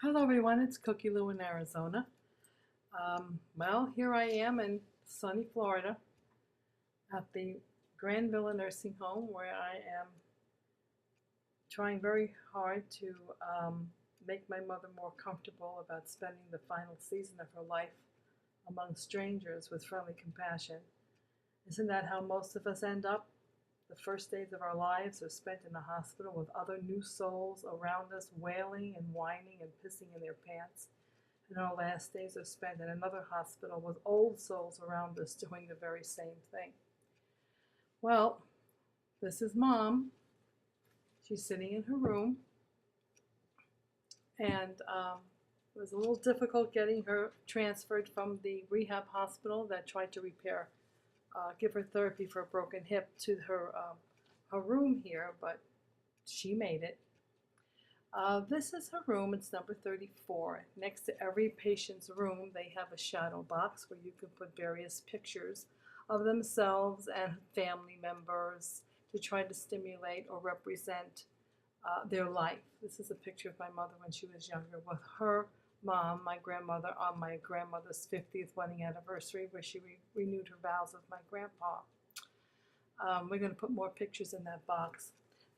Hello everyone, it's Cookie Lou in Arizona. Well, here I am in sunny Florida at the Grand Villa Nursing Home where I am trying very hard to make my mother more comfortable about spending the final season of her life among strangers with friendly compassion. Isn't that how most of us end up? The first days of our lives are spent in a hospital with other new souls around us, wailing and whining and pissing in their pants. And our last days are spent in another hospital with old souls around us doing the very same thing. Well, this is Mom. She's sitting in her room, and it was a little difficult getting her transferred from the rehab hospital that tried to give her therapy for a broken hip to her room here, but she made it. This is her room. It's number 34. Next to every patient's room, they have a shadow box where you can put various pictures of themselves and family members to try to stimulate or represent their life. This is a picture of my mother when she was younger with her mom, my grandmother, on my grandmother's 50th wedding anniversary where she renewed her vows with my grandpa. We're going to put more pictures in that box.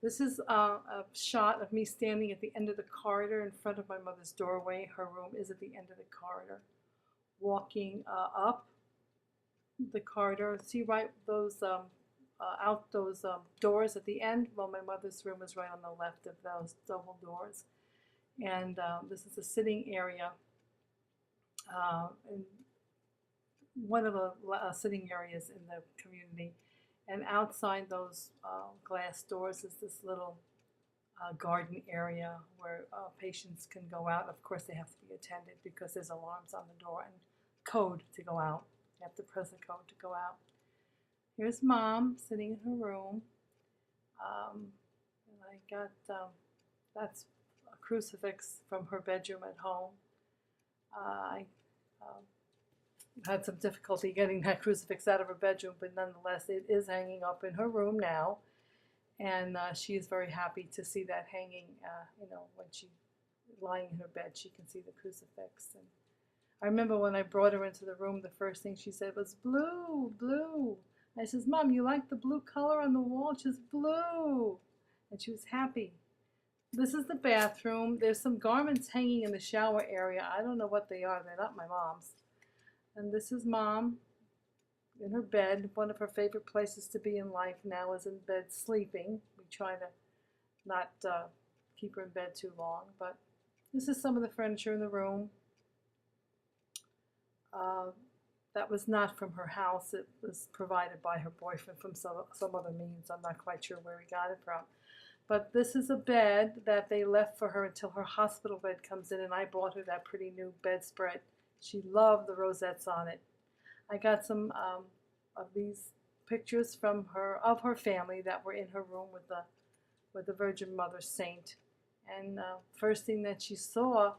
This is a shot of me standing at the end of the corridor in front of my mother's doorway. Her room is at the end of the corridor. Walking up the corridor, see right those out those doors at the end? Well, my mother's room is right on the left of those double doors. And this is a sitting area, in one of the sitting areas in the community. And outside those glass doors is this little garden area where patients can go out. Of course, they have to be attended because there's alarms on the door and code to go out. You have to press a code to go out. Here's Mom sitting in her room. And I got, that's a crucifix from her bedroom at home. I had some difficulty getting that crucifix out of her bedroom, but nonetheless, it is hanging up in her room now. And she is very happy to see that hanging, when she's lying in her bed, she can see the crucifix. And I remember when I brought her into the room, the first thing she said was, "Blue, blue." I says, "Mom, you like the blue color on the wall?" She says, "Blue." And she was happy. This is the bathroom. There's some garments hanging in the shower area. I don't know what they are. They're not my mom's. And this is Mom in her bed. One of her favorite places to be in life now is in bed sleeping. We try to not keep her in bed too long. But this is some of the furniture in the room. That was not from her house. It was provided by her boyfriend from some other means. I'm not quite sure where he got it from. But this is a bed that they left for her until her hospital bed comes in, and I bought her that pretty new bedspread. She loved the rosettes on it. I got some of these pictures from of her family that were in her room with the Virgin Mother Saint. And first thing that she saw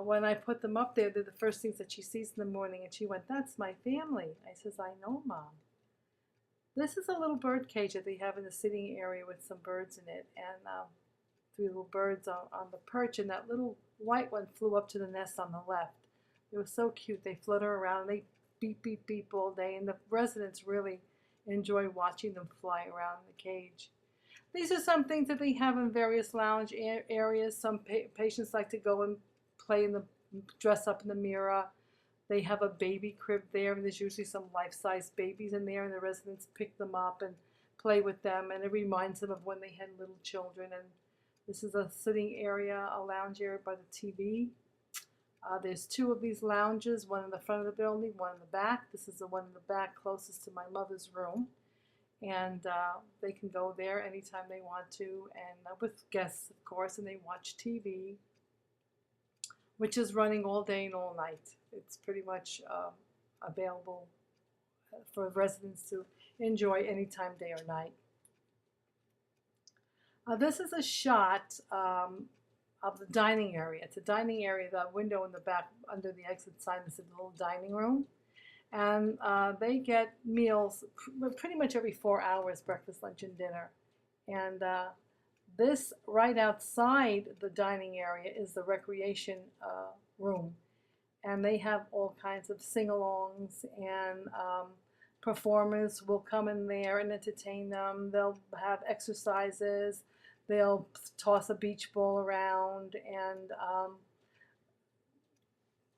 when I put them up there, they're the first things that she sees in the morning. And she went, "That's my family." I says, "I know, Mom." This is a little bird cage that they have in the sitting area with some birds in it. And 3 little birds on the perch. And that little white one flew up to the nest on the left. It was so cute. They flutter around. They beep, beep, beep all day. And the residents really enjoy watching them fly around in the cage. These are some things that they have in various lounge areas. Some patients like to go and dress up in the mirror. They have a baby crib there, and there's usually some life-size babies in there, and the residents pick them up and play with them, and it reminds them of when they had little children. And this is a sitting area, a lounge area by the TV. There's 2 of these lounges, one in the front of the building, one in the back. This is the one in the back closest to my mother's room. And they can go there anytime they want to, and with guests, of course, and they watch TV, which is running all day and all night. It's pretty much available for residents to enjoy anytime, day or night. This is a shot of the dining area. It's a dining area, the window in the back under the exit sign is a little dining room. And they get meals pretty much every 4 hours, breakfast, lunch, and dinner. And This right outside the dining area is the recreation room, and they have all kinds of sing-alongs, and performers will come in there and entertain them. They'll have exercises. They'll toss a beach ball around, and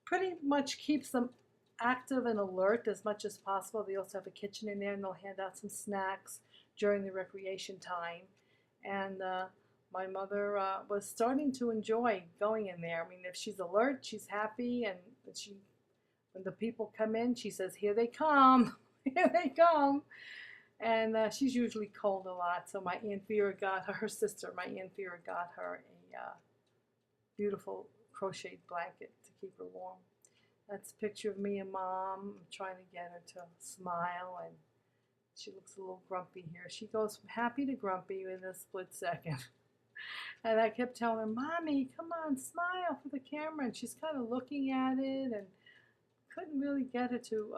pretty much keeps them active and alert as much as possible. They also have a kitchen in there, and they'll hand out some snacks during the recreation time. And my mother was starting to enjoy going in there. I mean, if she's alert, she's happy, and when the people come in, she says, "Here they come, here they come." And she's usually cold a lot, so my Aunt Vera got her sister, my Aunt Vera got her a beautiful crocheted blanket to keep her warm. That's a picture of me and Mom. I'm trying to get her to smile, and she looks a little grumpy here. She goes from happy to grumpy in a split second. And I kept telling her, "Mommy, come on, smile for the camera." And she's kind of looking at it and couldn't really get her to,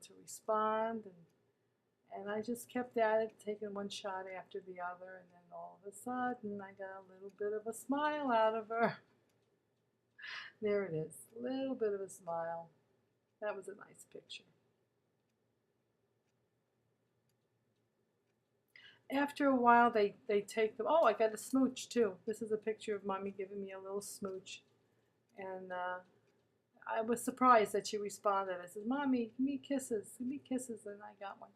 to respond. And I just kept at it, taking one shot after the other. And then all of a sudden, I got a little bit of a smile out of her. There it is, a little bit of a smile. That was a nice picture. After a while, they take them. Oh, I got a smooch too. This is a picture of Mommy giving me a little smooch. And I was surprised that she responded. I said, "Mommy, give me kisses, give me kisses," and I got one.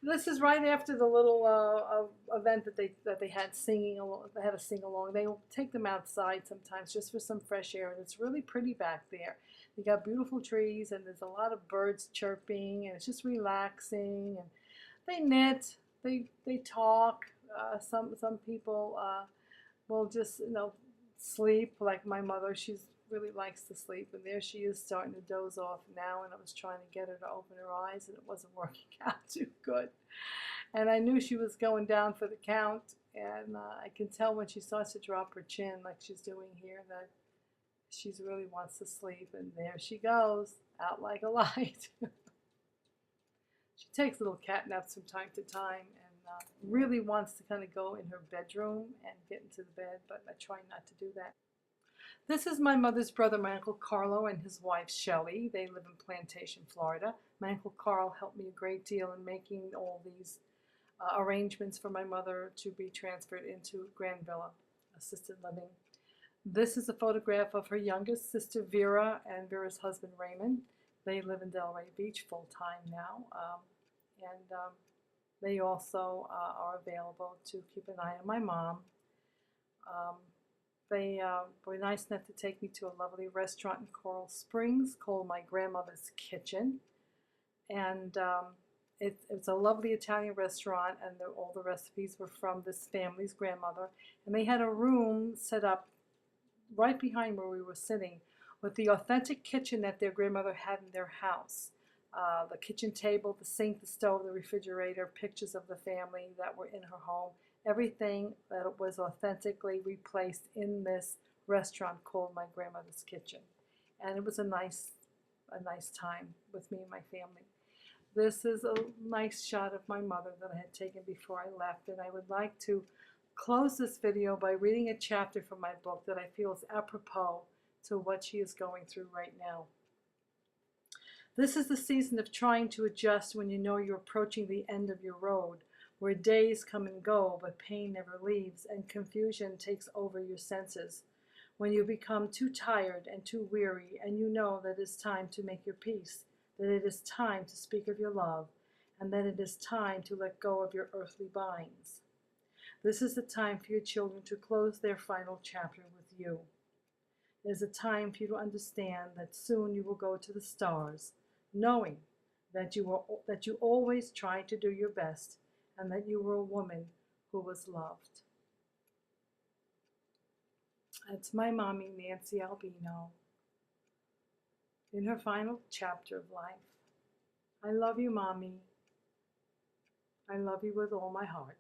This is right after the little event that they had singing. They had a sing along. They take them outside sometimes just for some fresh air, and it's really pretty back there. They got beautiful trees, and there's a lot of birds chirping, and it's just relaxing. And they knit, they talk. Some people will just sleep, like my mother. She's really likes to sleep, and there she is starting to doze off now, and I was trying to get her to open her eyes, and it wasn't working out too good. And I knew she was going down for the count, and I can tell when she starts to drop her chin like she's doing here that she really wants to sleep, and there she goes, out like a light. She takes little cat naps from time to time, and really wants to kind of go in her bedroom and get into the bed, but I try not to do that. This is my mother's brother, my Uncle Carlo, and his wife, Shelley. They live in Plantation, Florida. My Uncle Carl helped me a great deal in making all these arrangements for my mother to be transferred into Grand Villa Assisted Living. This is a photograph of her youngest sister, Vera, and Vera's husband, Raymond. They live in Delray Beach full-time now, and they also are available to keep an eye on my mom. They were nice enough to take me to a lovely restaurant in Coral Springs called My Grandmother's Kitchen. And it's a lovely Italian restaurant, and all the recipes were from this family's grandmother. And they had a room set up right behind where we were sitting with the authentic kitchen that their grandmother had in their house. The kitchen table, the sink, the stove, the refrigerator, pictures of the family that were in her home. Everything that was authentically replaced in this restaurant called My Grandmother's Kitchen. And it was a nice time with me and my family. This is a nice shot of my mother that I had taken before I left, and I would like to close this video by reading a chapter from my book that I feel is apropos to what she is going through right now. This is the season of trying to adjust when you know you're approaching the end of your road, where days come and go, but pain never leaves, and confusion takes over your senses. When you become too tired and too weary, and you know that it is time to make your peace, that it is time to speak of your love, and that it is time to let go of your earthly binds. This is the time for your children to close their final chapter with you. It is a time for you to understand that soon you will go to the stars, knowing that you always tried to do your best, and that you were a woman who was loved. That's my mommy, Nancy Albino, in her final chapter of life. I love you, Mommy. I love you with all my heart.